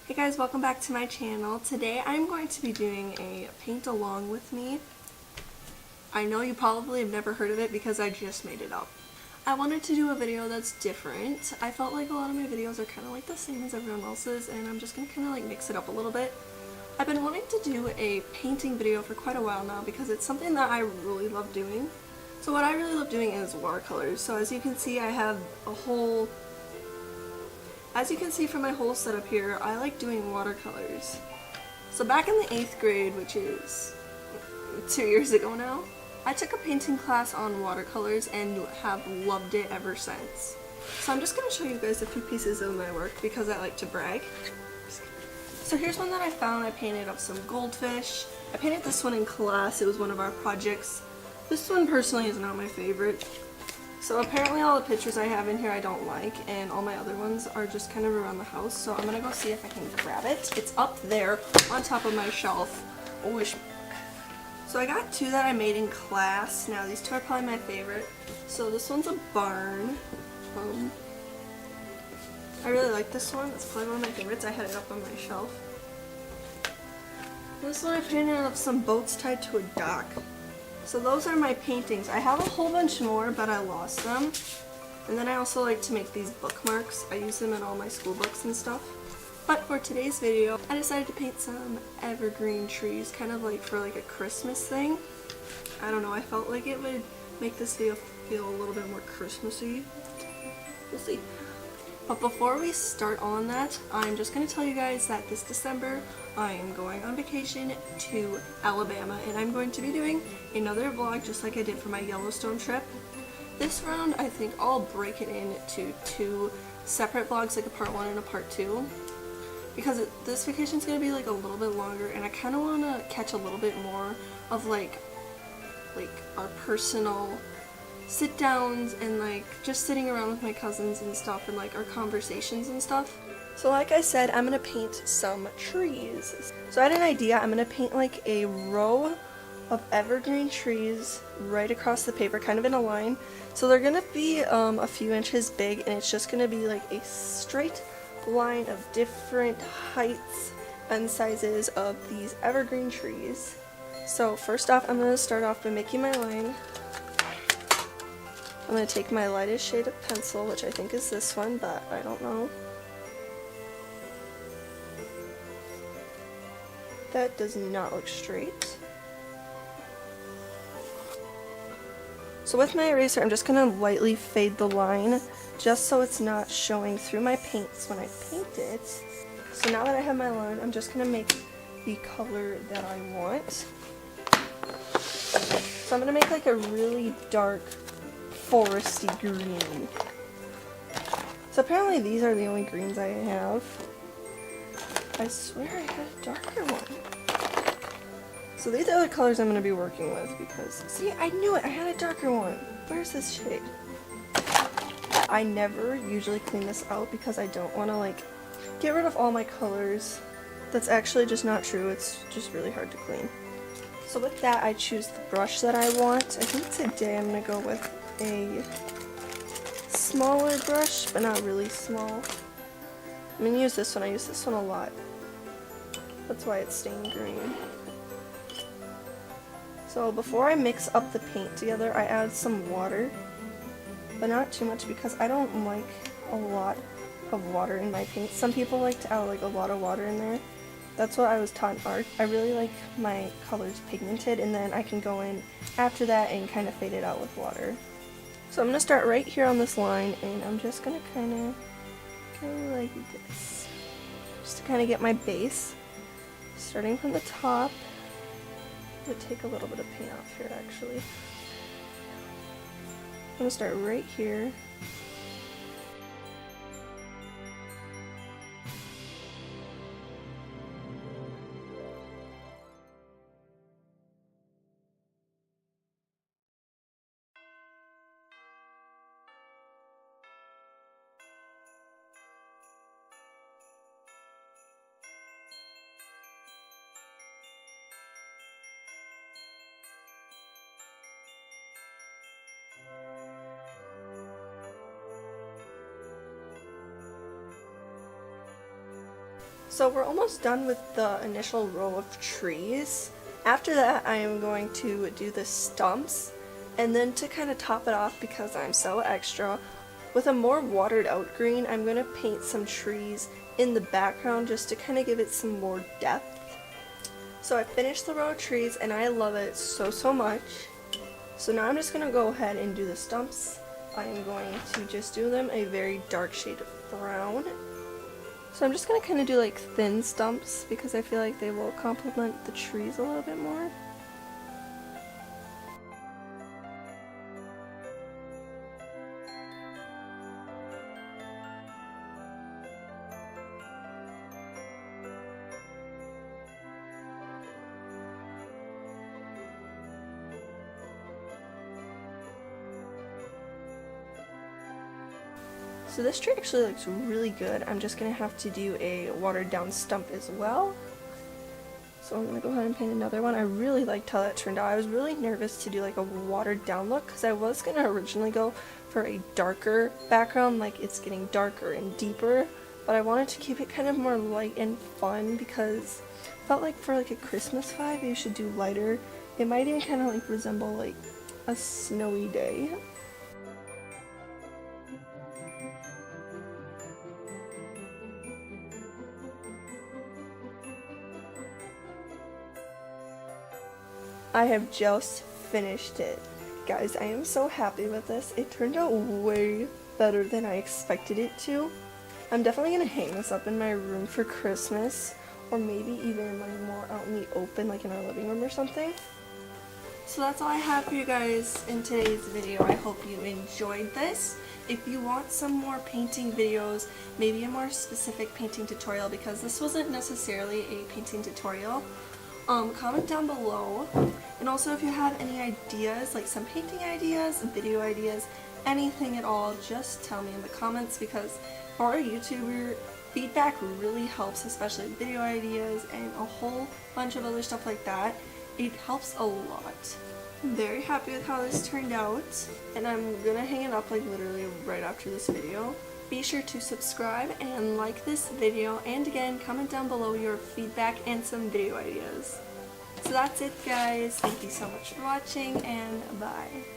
Hey guys, welcome back to my channel. Today I'm going to be doing a paint along with me. I know you probably have never heard of it because I just made it up. I wanted to do a video that's different. I felt like a lot of my videos are kind of like the same as everyone else's, and I'm just going to kind of like mix it up a little bit. I've been wanting to do a painting video for quite a while now because it's something that I really love doing. So what I really love doing is watercolors. So as you can see, I have a whole... As you can see from my whole setup here, I like doing watercolors. So back in the 8th grade, which is 2 years ago now, I took a painting class on watercolors and have loved it ever since. So I'm just going to show you guys a few pieces of my work because I like to brag. So here's one that I found. I painted up some goldfish. I painted this one in class. It was one of our projects. This one personally is not my favorite. So apparently all the pictures I have in here I don't like, and all my other ones are just kind of around the house, so I'm gonna go see if I can grab it. It's up there on top of my shelf. So I got two that I made in class. Now these two are probably my favorite. So this one's a barn. I really like this one. It's probably one of my favorites. I had it up on my shelf. This one I painted up some boats tied to a dock. So those are my paintings. I have a whole bunch more, but I lost them. And then I also like to make these bookmarks. I use them in all my school books and stuff. But for today's video, I decided to paint some evergreen trees, kind of like for like a Christmas thing. I don't know, I felt like it would make this video feel a little bit more Christmassy. We'll see. But before we start on that, I'm just going to tell you guys that this December I am going on vacation to Alabama, and I'm going to be doing another vlog just like I did for my Yellowstone trip. This round I think I'll break it into two separate vlogs, like a part 1 and a part 2, because this vacation is going to be like a little bit longer, and I kind of want to catch a little bit more of like our personal sit downs and like just sitting around with my cousins and stuff, and like our conversations and stuff. So like I said, I'm gonna paint some trees. So I had an idea. I'm gonna paint like a row of evergreen trees right across the paper, kind of in a line. So they're gonna be a few inches big, and it's just gonna be like a straight line of different heights and sizes of these evergreen trees. So first off, I'm gonna start off by making my line. I'm going to take my lightest shade of pencil, which I think is this one, but I don't know. That does not look straight. So with my eraser, I'm just going to lightly fade the line, just so it's not showing through my paints when I paint it. So now that I have my line, I'm just going to make the color that I want. So I'm going to make like a really dark foresty green. So apparently these are the only greens I have. I swear I had a darker one. So these are the colors I'm going to be working with because, see, I knew it, I had a darker one. Where's this shade? I never usually clean this out because I don't want to like get rid of all my colors. That's actually just not true. It's just really hard to clean. So with that, I choose the brush that I want. I think today I'm going to go with a smaller brush, but not really small. I'm going to use this one. I use this one a lot. That's why it's stained green. So before I mix up the paint together, I add some water, but not too much because I don't like a lot of water in my paint. Some people like to add like a lot of water in there. That's what I was taught in art. I really like my colors pigmented, and then I can go in after that and kind of fade it out with water. So I'm going to start right here on this line, and I'm just going to kind of go like this, just to kind of get my base. Starting from the top, I'm going to take a little bit of paint off here actually. I'm going to start right here. So we're almost done with the initial row of trees. After that, I am going to do the stumps, and then to kind of top it off, because I'm so extra, with a more watered out green, I'm going to paint some trees in the background just to kind of give it some more depth. So I finished the row of trees and I love it so much. So now I'm just going to go ahead and do the stumps. I am going to just do them a very dark shade of brown. So I'm just going to kind of do like thin stumps because I feel like they will complement the trees a little bit more. So this tree actually looks really good. I'm just going to have to do a watered down stump as well. So I'm going to go ahead and paint another one. I really liked how that turned out. I was really nervous to do like a watered down look because I was going to originally go for a darker background, like it's getting darker and deeper. But I wanted to keep it kind of more light and fun because I felt like for like a Christmas vibe you should do lighter. It might even kind of like resemble like a snowy day. I have just finished it. Guys, I am so happy with this. It turned out way better than I expected it to. I'm definitely going to hang this up in my room for Christmas, or maybe even like more out in the open, like in our living room or something. So that's all I have for you guys in today's video. I hope you enjoyed this. If you want some more painting videos, maybe a more specific painting tutorial, because this wasn't necessarily a painting tutorial, comment down below. And also if you have any ideas, like some painting ideas, video ideas, anything at all, just tell me in the comments, because for our YouTuber, feedback really helps, especially video ideas and a whole bunch of other stuff like that. It helps a lot. I'm very happy with how this turned out, and I'm gonna hang it up like literally right after this video. Be sure to subscribe and like this video, and again, comment down below your feedback and some video ideas. So that's it, guys. Thank you so much for watching, and bye.